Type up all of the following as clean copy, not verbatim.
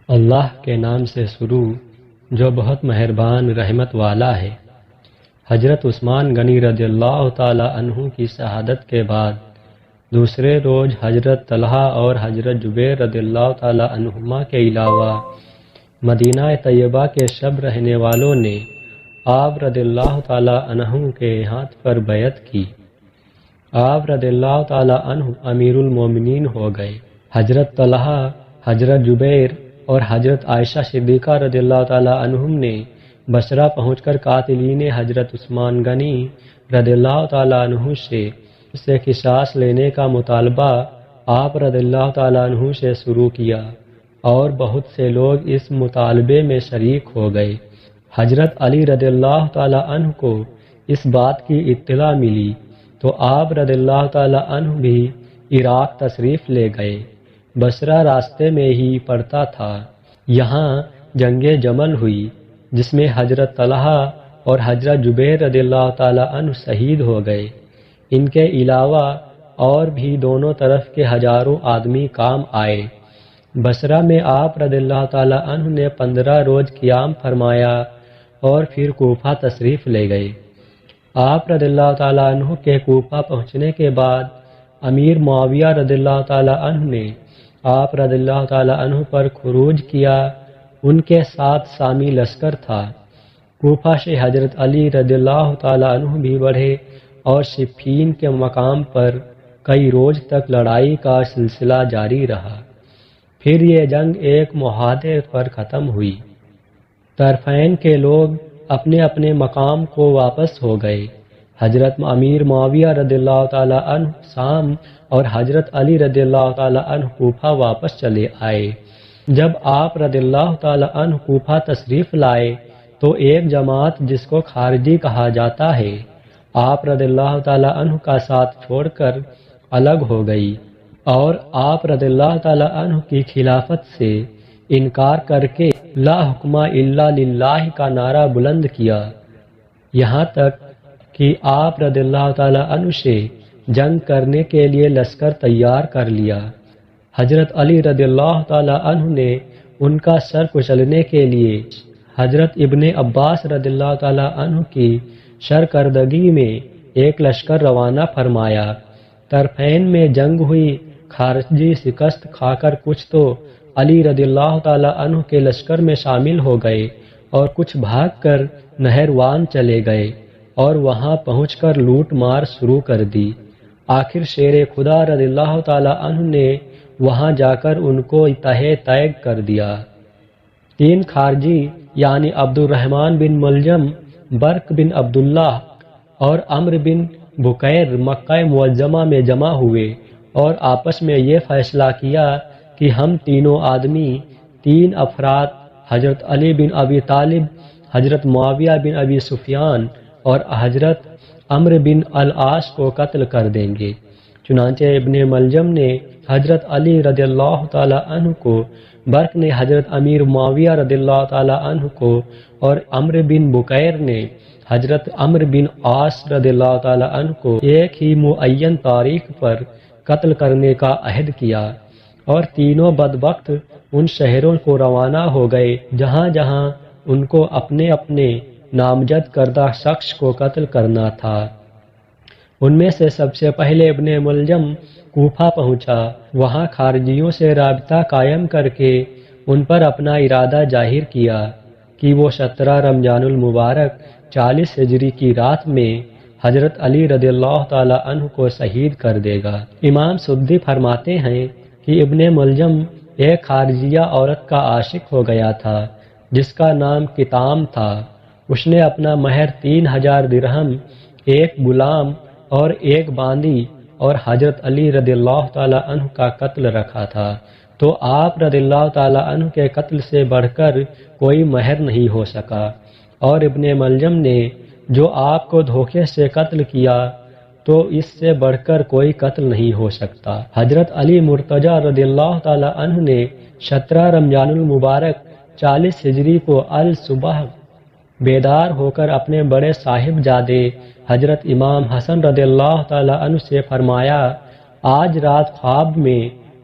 اللہ کے نام سے شروع جو بہت مہربان رحمت والا ہے۔ حضرت عثمان غنی رضی اللہ تعالی عنہ کی شہادت کے بعد دوسرے روز حضرت طلحہ اور حضرت جبیر رضی اللہ تعالی عنہما کے علاوہ مدینہ طیبہ کے سب رہنے والوں نے آپ رضی اللہ تعالی عنہ کے ہاتھ پر بیعت کی۔ آپ رضی اللہ تعالی عنہ امیر المومنین ہو گئے۔ حضرت طلحہ، حضرت جبیر اور حضرت عائشہ صدیقہ رضی اللہ تعالی عنہم نے بصرہ پہنچ کر قاتلین حضرت عثمان غنی رضی اللہ تعالی عنہ سے قصاص لینے کا مطالبہ آپ رضی اللہ تعالی عنہ سے شروع کیا اور بہت سے لوگ اس مطالبے میں شریک ہو گئے۔ حضرت علی رضی اللہ تعالی عنہ کو اس بات کی اطلاع ملی تو آپ رضی اللہ تعالی عنہ بھی عراق تشریف لے گئے۔ بصرہ راستے میں ہی پڑتا تھا۔ یہاں جنگ جمل ہوئی جس میں حضرت طلحہ اور حضرت جبیر رضی اللہ تعالی عنہ شہید ہو گئے۔ ان کے علاوہ اور بھی دونوں طرف کے ہزاروں آدمی کام آئے۔ بصرہ میں آپ رضی اللہ تعالی عنہ نے 15 روز قیام فرمایا اور پھر کوفہ تشریف لے گئے۔ آپ رضی اللہ تعالی عنہ کے کوفہ پہنچنے کے بعد امیر معاویہ رضی اللہ تعالی عنہ نے آپ رضی اللہ تعالی عنہ پر خروج کیا۔ ان کے ساتھ شامی لشکر تھا۔ کوفہ سے حضرت علی رضی اللہ تعالی عنہ بھی بڑھے اور صفین کے مقام پر کئی روز تک لڑائی کا سلسلہ جاری رہا۔ پھر یہ جنگ ایک معاہدے پر ختم ہوئی۔ طرفین کے لوگ اپنے اپنے مقام کو واپس ہو گئے۔ حضرت امیر معاویہ رضی اللہ تعالی عنہ شام اور حضرت علی رضی اللہ تعالی عنہ کوفہ واپس چلے آئے۔ جب آپ رضی اللہ تعالی عنہ کوفہ تشریف لائے تو ایک جماعت جس کو خارجی کہا جاتا ہے آپ رضی اللہ تعالی عنہ کا ساتھ چھوڑ کر الگ ہو گئی اور آپ رضی اللہ تعالی عنہ کی خلافت سے انکار کر کے لا حکم الا للہ کا نعرہ بلند کیا، یہاں تک کہ آپ رضی اللہ تعالی عنہ سے جنگ کرنے کے لیے لشکر تیار کر لیا۔ حضرت علی رضی اللہ تعالی عنہ نے ان کا سر کچلنے کے لیے حضرت ابن عباس رضی اللہ تعالی عنہ کی سرکردگی میں ایک لشکر روانہ فرمایا۔ طرفین میں جنگ ہوئی۔ خارجی شکست کھا کر کچھ تو علی رضی اللہ تعالی عنہ کے لشکر میں شامل ہو گئے اور کچھ بھاگ کر نہروان چلے گئے اور وہاں پہنچ کر لوٹ مار شروع کر دی۔ آخر شیر خدا رضی اللہ تعالی عنہ نے وہاں جا کر ان کو تہہ تیگ کر دیا۔ 3 خارجی یعنی عبد الرحمن بن ملجم، برق بن عبداللہ اور عمرو بن بکیر مکہ معظمہ میں جمع ہوئے اور آپس میں یہ فیصلہ کیا کہ ہم تینوں آدمی 3 افراد حضرت علی بن ابی طالب، حضرت معاویہ بن ابی سفیان اور حضرت عمرو بن العاص کو قتل کر دیں گے۔ چنانچہ ابن ملجم نے حضرت علی رضی اللہ تعالی عنہ کو، برق نے حضرت امیر معاویہ رضی اللہ تعالی عنہ کو اور عمرو بن بکیر نے حضرت عمرو بن عاص رضی اللہ تعالی عنہ کو ایک ہی معین تاریخ پر قتل کرنے کا عہد کیا اور تینوں بدبخت ان شہروں کو روانہ ہو گئے جہاں جہاں ان کو اپنے اپنے نامزد کردہ شخص کو قتل کرنا تھا۔ ان میں سے سب سے پہلے ابن ملجم کوفہ پہنچا۔ وہاں خارجیوں سے رابطہ قائم کر کے ان پر اپنا ارادہ ظاہر کیا کہ وہ 17 رمضان المبارک 40 ہجری کی رات میں حضرت علی رضی اللہ تعالی عنہ کو شہید کر دے گا۔ امام سدی فرماتے ہیں کہ ابن ملجم ایک خارجیہ عورت کا عاشق ہو گیا تھا جس کا نام کتام تھا۔ اس نے اپنا مہر 3000 درہم، ایک غلام اور ایک باندی اور حضرت علی رضی اللہ تعالی عنہ کا قتل رکھا تھا، تو آپ رضی اللہ تعالی عنہ کے قتل سے بڑھ کر کوئی مہر نہیں ہو سکا، اور ابن ملجم نے جو آپ کو دھوکے سے قتل کیا تو اس سے بڑھ کر کوئی قتل نہیں ہو سکتا۔ حضرت علی مرتضیٰ رضی اللہ تعالی عنہ نے 17 رمضان المبارک 40 ہجری کو الصبح بیدار ہو کر اپنے بڑے صاحبزادے حضرت امام حسن رضی اللہ تعالی عنہ سے فرمایا، آج رات خواب میں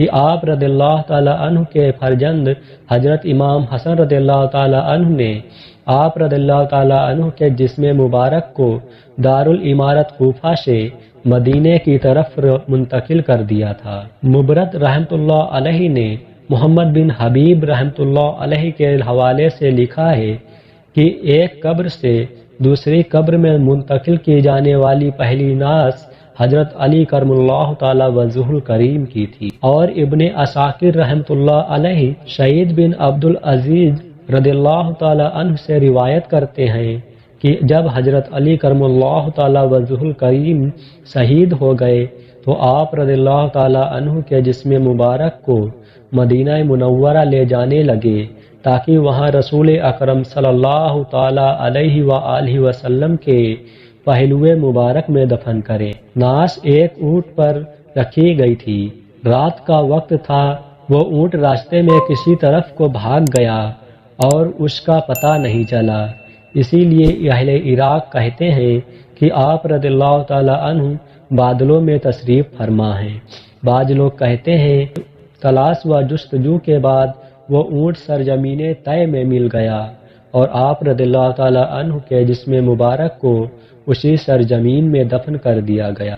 کہ آپ رضی اللہ تعالی عنہ کے فرزند حضرت امام حسن رضی اللہ تعالی عنہ نے آپ رضی اللہ تعالی عنہ کے جسم مبارک کو دارالامارت کوفہ سے مدینے کی طرف منتقل کر دیا تھا۔ مبرد رحمۃ اللہ علیہ نے محمد بن حبیب رحمۃ اللہ علیہ کے حوالے سے لکھا ہے کہ ایک قبر سے دوسری قبر میں منتقل کی جانے والی پہلی ناس حضرت علی کرم اللہ تعالی وجہہ الکریم کی تھی، اور ابن عساکر رحمۃ اللہ علیہ سعید بن عبد العزیز رضی اللہ تعالی عنہ سے روایت کرتے ہیں کہ جب حضرت علی کرم اللہ تعالی وجہہ الکریم شہید ہو گئے تو آپ رضی اللہ تعالی عنہ کے جسم مبارک کو مدینہ منورہ لے جانے لگے تاکہ وہاں رسول اکرم صلی اللہ تعالی علیہ وآلہ وسلم کے پہلو مبارک میں دفن کریں۔ ناس ایک اونٹ پر رکھی گئی تھی، رات کا وقت تھا، وہ اونٹ راستے میں کسی طرف کو بھاگ گیا اور اس کا پتہ نہیں چلا، اسی لیے اہل عراق کہتے ہیں کہ آپ رضی اللہ تعالی عنہ بادلوں میں تشریف فرما ہیں۔ بعض لوگ کہتے ہیں تلاش و جستجو کے بعد وہ اونٹ سرزمین طے میں مل گیا اور آپ رضی اللہ تعالی عنہ کے جسم مبارک کو اسی سرزمین میں دفن کر دیا گیا۔